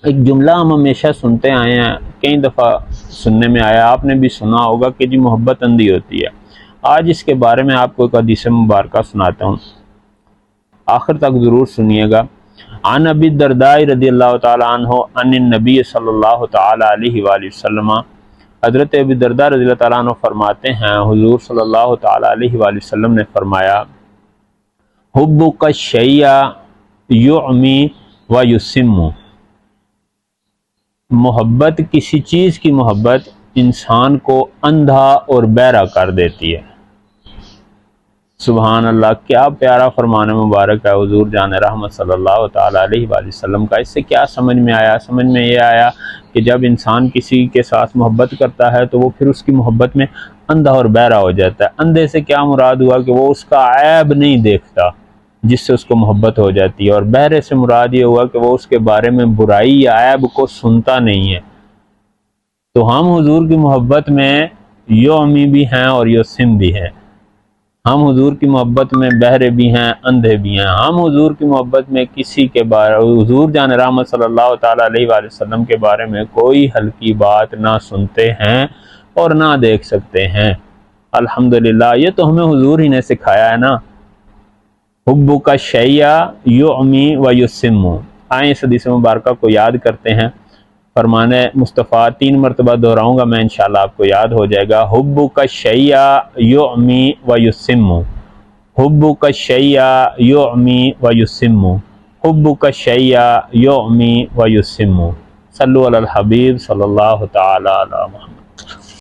ایک جملہ ہم ہمیشہ سنتے آئے ہیں، کئی دفعہ سننے میں آیا، آپ نے بھی سنا ہوگا کہ جی محبت اندھی ہوتی ہے۔ آج اس کے بارے میں آپ کو ایک حدیث مبارکہ سناتا ہوں، آخر تک ضرور سنیے گا۔ عن ابی الدرداء رضی اللہ تعالی عنہ عن النبی صلی اللہ تعالی علیہ وآلہ وسلم، حضرت ابی الدرداء رضی اللہ تعالیٰ عنہ فرماتے ہیں حضور صلی اللہ تعالی علیہ وآلہ وسلم نے فرمایا، حبک الشیء یعمی و یسم، محبت، کسی چیز کی محبت انسان کو اندھا اور بہرا کر دیتی ہے۔ سبحان اللہ، کیا پیارا فرمان مبارک ہے حضور جان رحمت صلی اللہ تعالی علیہ وآلہ وسلم کا۔ اس سے کیا سمجھ میں آیا؟ سمجھ میں یہ آیا کہ جب انسان کسی کے ساتھ محبت کرتا ہے تو وہ پھر اس کی محبت میں اندھا اور بہرا ہو جاتا ہے۔ اندھے سے کیا مراد ہوا کہ وہ اس کا عیب نہیں دیکھتا جس سے اس کو محبت ہو جاتی ہے، اور بہرے سے مراد یہ ہوا کہ وہ اس کے بارے میں برائی یا عیب کو سنتا نہیں ہے۔ تو ہم حضور کی محبت میں یومی بھی ہیں اور یوسم بھی ہیں، ہم حضور کی محبت میں بہرے بھی ہیں، اندھے بھی ہیں۔ ہم حضور کی محبت میں کسی کے بارے، حضور جان رحمت صلی اللہ تعالیٰ علیہ وآلہ وسلم کے بارے میں کوئی ہلکی بات نہ سنتے ہیں اور نہ دیکھ سکتے ہیں۔ الحمدللہ، یہ تو ہمیں حضور ہی نے سکھایا ہے نا، حبک الشیء یعمی و یسم۔ آئیں اس حدیث مبارکہ کو یاد کرتے ہیں۔ فرمان مصطفیٰ 3 مرتبہ دہراؤں گا میں، انشاءاللہ آپ کو یاد ہو جائے گا۔ حبک الشیء یعمی و یسم، حبک الشیء یعمی و یسم، حبک الشیء یعمی و یسم۔ صلو علی الحبیب صلی اللہ تعالی علی محمد۔